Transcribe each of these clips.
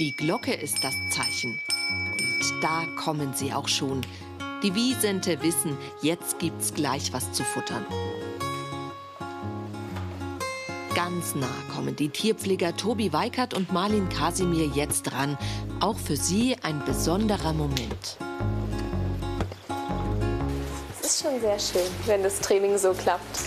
Die Glocke ist das Zeichen. Und da kommen sie auch schon. Die Wisente wissen, jetzt gibt's gleich was zu futtern. Ganz nah kommen die Tierpfleger Tobi Weikert und Marlin Kasimir jetzt ran. Auch für sie ein besonderer Moment. Es ist schon sehr schön, wenn das Training so klappt.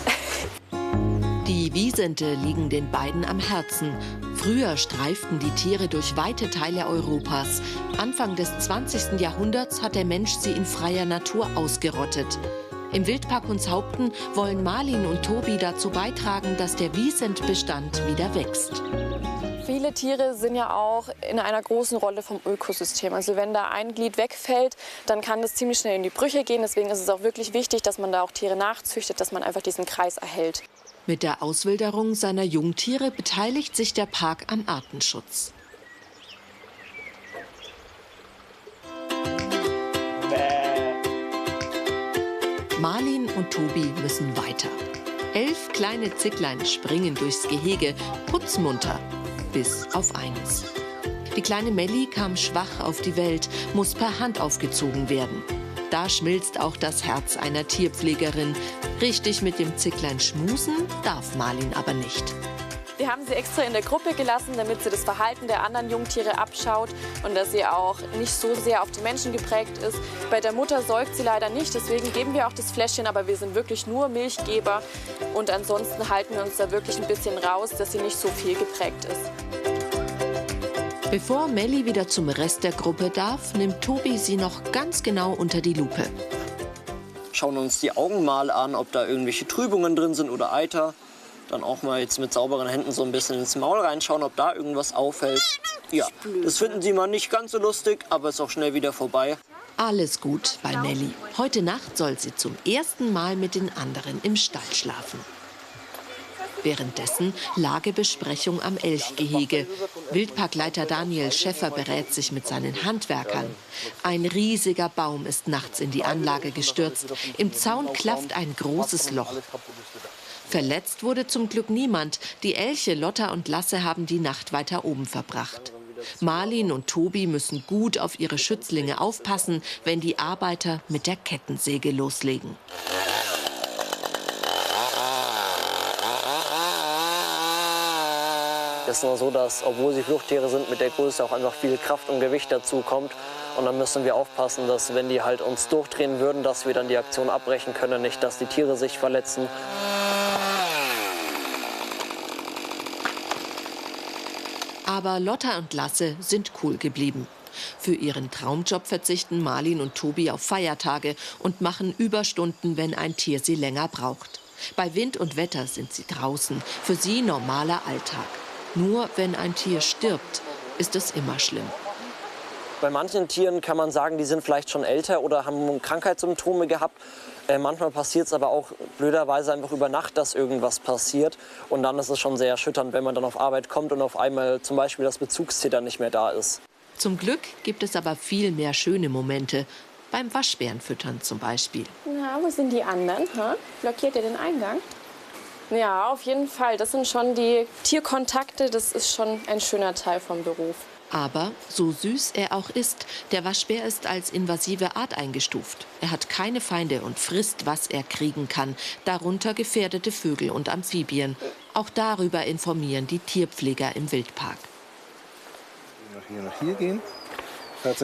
Die Wisente liegen den beiden am Herzen. Früher streiften die Tiere durch weite Teile Europas. Anfang des 20. Jahrhunderts hat der Mensch sie in freier Natur ausgerottet. Im Wildpark Hunshaupten wollen Marlin und Tobi dazu beitragen, dass der Wisentbestand wieder wächst. Viele Tiere sind ja auch in einer großen Rolle vom Ökosystem. Also wenn da ein Glied wegfällt, dann kann das ziemlich schnell in die Brüche gehen. Deswegen ist es auch wirklich wichtig, dass man da auch Tiere nachzüchtet, dass man einfach diesen Kreis erhält. Mit der Auswilderung seiner Jungtiere beteiligt sich der Park am Artenschutz. Marlin und Tobi müssen weiter. 11 kleine Zicklein springen durchs Gehege, putzmunter, bis auf eines. Die kleine Melli kam schwach auf die Welt, muss per Hand aufgezogen werden. Da schmilzt auch das Herz einer Tierpflegerin. Richtig mit dem Zicklein schmusen darf Marlin aber nicht. Wir haben sie extra in der Gruppe gelassen, damit sie das Verhalten der anderen Jungtiere abschaut und dass sie auch nicht so sehr auf die Menschen geprägt ist. Bei der Mutter säugt sie leider nicht, deswegen geben wir auch das Fläschchen, aber wir sind wirklich nur Milchgeber. Und ansonsten halten wir uns da wirklich ein bisschen raus, dass sie nicht so viel geprägt ist. Bevor Melli wieder zum Rest der Gruppe darf, nimmt Tobi sie noch ganz genau unter die Lupe. Schauen uns die Augen mal an, ob da irgendwelche Trübungen drin sind oder Eiter. Dann auch mal jetzt mit sauberen Händen so ein bisschen ins Maul reinschauen, ob da irgendwas auffällt. Ja, das finden sie mal nicht ganz so lustig, aber ist auch schnell wieder vorbei. Alles gut bei Melli. Heute Nacht soll sie zum ersten Mal mit den anderen im Stall schlafen. Währenddessen Lagebesprechung am Elchgehege. Wildparkleiter Daniel Schäffer berät sich mit seinen Handwerkern. Ein riesiger Baum ist nachts in die Anlage gestürzt. Im Zaun klafft ein großes Loch. Verletzt wurde zum Glück niemand. Die Elche Lotta und Lasse haben die Nacht weiter oben verbracht. Marlin und Tobi müssen gut auf ihre Schützlinge aufpassen, wenn die Arbeiter mit der Kettensäge loslegen. Es ist nur so, dass, obwohl sie Fluchttiere sind, mit der Größe auch einfach viel Kraft und Gewicht dazu kommt. Und dann müssen wir aufpassen, dass, wenn die halt uns durchdrehen würden, dass wir dann die Aktion abbrechen können, nicht, dass die Tiere sich verletzen. Aber Lotta und Lasse sind cool geblieben. Für ihren Traumjob verzichten Marlin und Tobi auf Feiertage und machen Überstunden, wenn ein Tier sie länger braucht. Bei Wind und Wetter sind sie draußen. Für sie normaler Alltag. Nur wenn ein Tier stirbt, ist es immer schlimm. Bei manchen Tieren kann man sagen, die sind vielleicht schon älter oder haben Krankheitssymptome gehabt. Manchmal passiert es aber auch blöderweise einfach über Nacht, dass irgendwas passiert. Und dann ist es schon sehr erschütternd, wenn man dann auf Arbeit kommt und auf einmal zum Beispiel das Bezugstier dann nicht mehr da ist. Zum Glück gibt es aber viel mehr schöne Momente. Beim Waschbärenfüttern zum Beispiel. Na, wo sind die anderen? Blockiert ihr den Eingang? Ja, auf jeden Fall. Das sind schon die Tierkontakte. Das ist schon ein schöner Teil vom Beruf. Aber so süß er auch ist, der Waschbär ist als invasive Art eingestuft. Er hat keine Feinde und frisst, was er kriegen kann, darunter gefährdete Vögel und Amphibien. Auch darüber informieren die Tierpfleger im Wildpark. Nach hier gehen.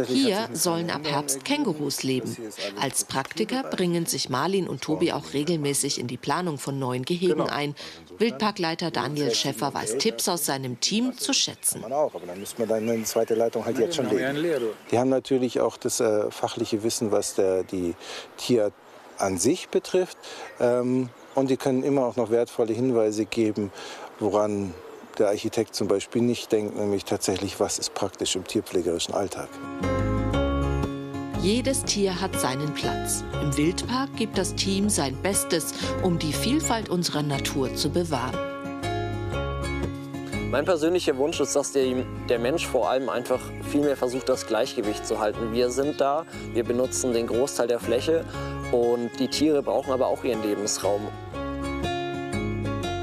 Hier sollen ab Herbst Kängurus leben. Als Praktiker bringen sich Marlin und Tobi auch regelmäßig in die Planung von neuen Gehegen ein. Wildparkleiter Daniel Schäffer weiß Tipps aus seinem Team zu schätzen. Aber dann müsste man dann eine zweite Leitung halt jetzt schon legen. Die haben natürlich auch das fachliche Wissen, was die Tier an sich betrifft. Und die können immer auch noch wertvolle Hinweise geben, woran der Architekt zum Beispiel nicht denkt, nämlich tatsächlich, was ist praktisch im tierpflegerischen Alltag. Jedes Tier hat seinen Platz. Im Wildpark gibt das Team sein Bestes, um die Vielfalt unserer Natur zu bewahren. Mein persönlicher Wunsch ist, dass der Mensch vor allem einfach viel mehr versucht, das Gleichgewicht zu halten. Wir sind da, wir benutzen den Großteil der Fläche und die Tiere brauchen aber auch ihren Lebensraum.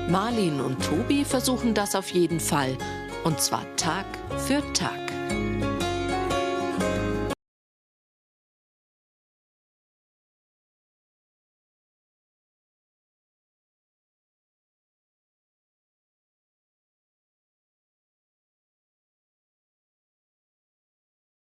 Marlin und Tobi versuchen das auf jeden Fall. Und zwar Tag für Tag.